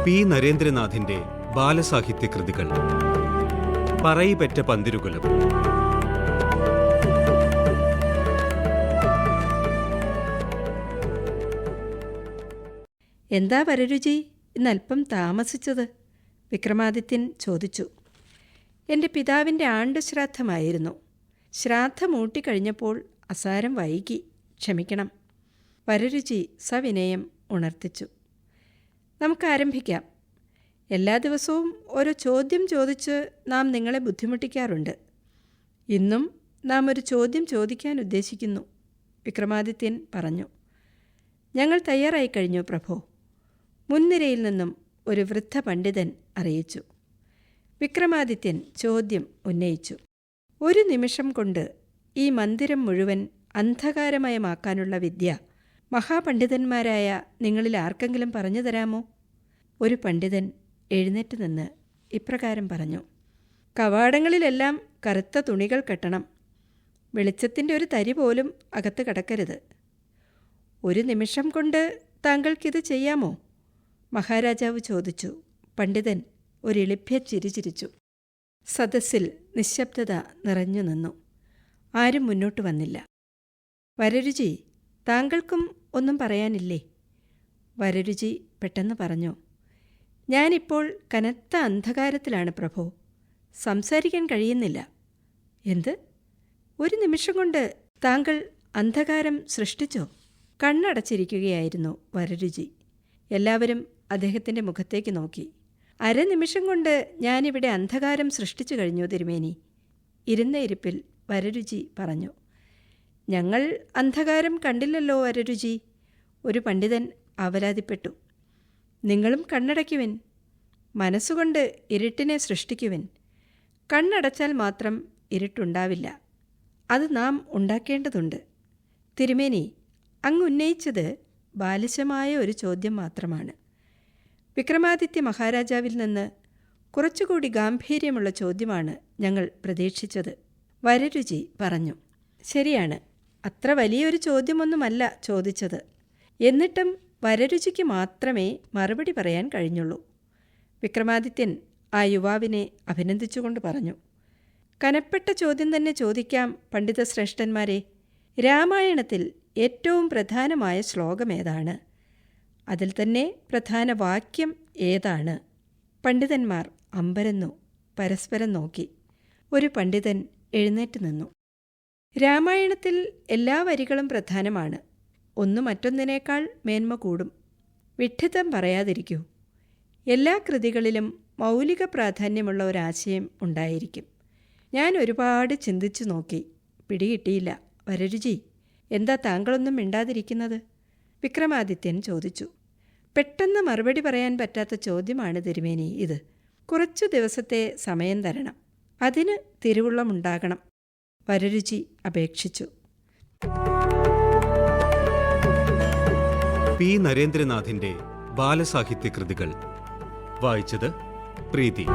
P നരേന്ദ്രനാഥിന്റെ ബാലസാഹിത്യ കൃതികൾ. പറയിപെറ്റ പന്തിരുകുലം. എന്താ വരരുചി, ഇന്നൽപ്പം താമസിച്ചത്? വിക്രമാദിത്യൻ ചോദിച്ചു. എൻ്റെ പിതാവിൻ്റെ ആണ്ടുശ്രാദ്ധമായിരുന്നു. ശ്രാദ്ധം ഊട്ടിക്കഴിഞ്ഞപ്പോൾ അസാരം വൈകി, ക്ഷമിക്കണം. വരരുചി സവിനയം ഉണർത്തിച്ചു. നമുക്ക് ആരംഭിക്കാം. എല്ലാ ദിവസവും ഓരോ ചോദ്യം ചോദിച്ച് നാം നിങ്ങളെ ബുദ്ധിമുട്ടിക്കാറുണ്ട്. ഇന്നും നാം ഒരു ചോദ്യം ചോദിക്കാൻ ഉദ്ദേശിക്കുന്നു, വിക്രമാദിത്യൻ പറഞ്ഞു. ഞങ്ങൾ തയ്യാറായി കഴിഞ്ഞു പ്രഭോ, മുൻനിരയിൽ നിന്നും ഒരു വൃദ്ധ പണ്ഡിതൻ അറിയിച്ചു. വിക്രമാദിത്യൻ ചോദ്യം ഉന്നയിച്ചു. ഒരു നിമിഷം കൊണ്ട് ഈ മന്ദിരം മുഴുവൻ അന്ധകാരമയമാക്കാനുള്ള വിദ്യ മഹാപണ്ഡിതന്മാരായ നിങ്ങളിൽ ആർക്കെങ്കിലും പറഞ്ഞു തരാമോ? ഒരു പണ്ഡിതൻ എഴുന്നേറ്റ് നിന്ന് ഇപ്രകാരം പറഞ്ഞു. കവാടങ്ങളിലെല്ലാം കറുത്ത തുണികൾ കെട്ടണം. വെളിച്ചത്തിൻ്റെ ഒരു തരി പോലും അകത്ത് കടക്കരുത്. ഒരു നിമിഷം കൊണ്ട് താങ്കൾക്കിത് ചെയ്യാമോ? മഹാരാജാവ് ചോദിച്ചു. പണ്ഡിതൻ ഒരെളിഭ്യ ചിരി ചിരിച്ചു. സദസ്സിൽ നിശബ്ദത നിറഞ്ഞു നിന്നു. ആരും മുന്നോട്ട് വന്നില്ല. വരരുചി, താങ്കൾക്കും ഒന്നും പറയാനില്ലേ? വരരുചി പെട്ടെന്ന് പറഞ്ഞു. ഞാനിപ്പോൾ കനത്ത അന്ധകാരത്തിലാണ് പ്രഭോ, സംസാരിക്കാൻ കഴിയുന്നില്ല. എന്ത്? ഒരു നിമിഷം കൊണ്ട് താങ്കൾ അന്ധകാരം സൃഷ്ടിച്ചോ? കണ്ണടച്ചിരിക്കുകയായിരുന്നു വരരുചി. എല്ലാവരും അദ്ദേഹത്തിൻ്റെ മുഖത്തേക്ക് നോക്കി. അരനിമിഷം കൊണ്ട് ഞാനിവിടെ അന്ധകാരം സൃഷ്ടിച്ചു കഴിഞ്ഞു തിരുമേനി. ഇരുന്ന ഇരിപ്പിൽ വരരുചി പറഞ്ഞു. ഞങ്ങൾ അന്ധകാരം കണ്ടില്ലല്ലോ വരരുചി, ഒരു പണ്ഡിതൻ അവലാതിപ്പെട്ടു. നിങ്ങളും കണ്ണടയ്ക്കുവിൻ, മനസ്സുകൊണ്ട് ഇരുട്ടിനെ സൃഷ്ടിക്കുവിൻ. കണ്ണടച്ചാൽ മാത്രം ഇരുട്ടുണ്ടാവില്ല, അത് നാം ഉണ്ടാക്കേണ്ടതുണ്ട്. തിരുമേനി, അങ്ങ് ഉന്നയിച്ചത് ബാലിശമായ ഒരു ചോദ്യം മാത്രമാണ്. വിക്രമാദിത്യ മഹാരാജാവിൽ നിന്ന് കുറച്ചുകൂടി ഗാംഭീര്യമുള്ള ചോദ്യമാണ് ഞങ്ങൾ പ്രതീക്ഷിച്ചത്, വരരുചി പറഞ്ഞു. ശരിയാണ്, അത്ര വലിയൊരു ചോദ്യമൊന്നുമല്ല ചോദിച്ചത്. എന്നിട്ടും വരരുചിക്ക് മാത്രമേ മറുപടി പറയാൻ കഴിഞ്ഞുള്ളൂ. വിക്രമാദിത്യൻ ആ യുവാവിനെ അഭിനന്ദിച്ചുകൊണ്ട് പറഞ്ഞു. കനപ്പെട്ട ചോദ്യം തന്നെ ചോദിക്കാം പണ്ഡിത ശ്രേഷ്ഠന്മാരെ. രാമായണത്തിൽ ഏറ്റവും പ്രധാനമായ ശ്ലോകം ഏതാണ്? അതിൽ തന്നെ പ്രധാന വാക്യം ഏതാണ്? പണ്ഡിതന്മാർ അമ്പരന്നു പരസ്പരം നോക്കി. ഒരു പണ്ഡിതൻ എഴുന്നേറ്റ് നിന്നു. രാമായണത്തിൽ എല്ലാ വരികളും പ്രധാനമാണ്. ഒന്ന് മറ്റൊന്നിനേക്കാൾ മേന്മ കൂടും. വിഡ്ഢിത്തം പറയാതിരിക്കൂ. എല്ലാ കൃതികളിലും മൗലിക പ്രാധാന്യമുള്ള ഒരാശയം ഉണ്ടായിരിക്കും. ഞാൻ ഒരുപാട് ചിന്തിച്ചു നോക്കി, പിടികിട്ടിയില്ല. വരരുചി, എന്താ താങ്കളൊന്നും മിണ്ടാതിരിക്കുന്നത്? വിക്രമാദിത്യൻ ചോദിച്ചു. പെട്ടെന്ന് മറുപടി പറയാൻ പറ്റാത്ത ചോദ്യമാണ് തിരുമേനി ഇത്. കുറച്ചു ദിവസത്തെ സമയം തരണം, അതിന് തിരുവുള്ളമുണ്ടാകണം, വരരുചി അപേക്ഷിച്ചു. പി നരേന്ദ്രനാഥിന്റെ ബാലസാഹിത്യ കൃതികൾ വായിച്ചത് പ്രീതി.